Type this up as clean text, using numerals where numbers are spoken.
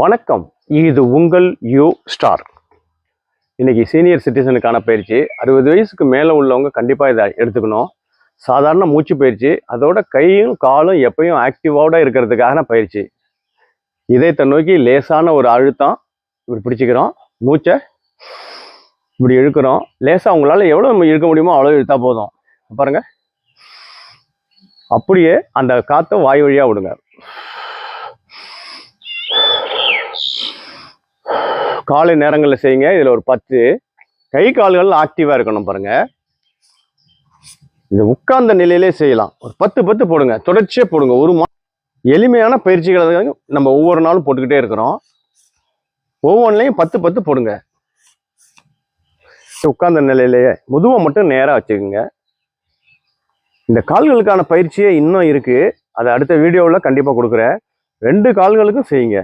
வணக்கம், இது உங்கள் யூ ஸ்டார். இன்னைக்கு சீனியர் சிட்டிசனுக்கான பயிற்சி. 60 வயசுக்கு மேலே உள்ளவங்க கண்டிப்பாக இதை எடுத்துக்கணும். சாதாரண மூச்சு பயிற்சி, அதோட கையும் காலும் எப்பயும் ஆக்டிவோட இருக்கிறதுக்கான பயிற்சி. இதயத்தை நோக்கி லேசான ஒரு அழுத்தம் இப்படி பிடிச்சிக்கிறோம், மூச்சை இப்படி இழுக்கிறோம். லேசாக உங்களால் எவ்வளோ இழுக்க முடியுமோ அவ்வளோ இழுத்தா போதும். பாருங்க, அப்படியே அந்த காற்றை வாய் வழியாக விடுங்க. காலை நேரங்களில் செய்யுங்க. இதில் ஒரு 10 கை கால்கள் ஆக்டிவாக இருக்கணும். பாருங்க, இது உட்கார்ந்த நிலையிலே செய்யலாம். ஒரு 10 போடுங்க, தொடர்ச்சியாக போடுங்க. எளிமையான பயிற்சிகளை நம்ம ஒவ்வொரு நாளும் போட்டுக்கிட்டே இருக்கிறோம். ஒவ்வொன்றிலையும் 10 போடுங்க. உட்கார்ந்த நிலையிலேயே முதுவை மட்டும் நேராக வச்சுக்கோங்க. இந்த கால்களுக்கான பயிற்சியே இன்னும் இருக்கு, அதை அடுத்த வீடியோவில் கண்டிப்பாக கொடுக்குறேன். 2 கால்களுக்கும் செய்யுங்க.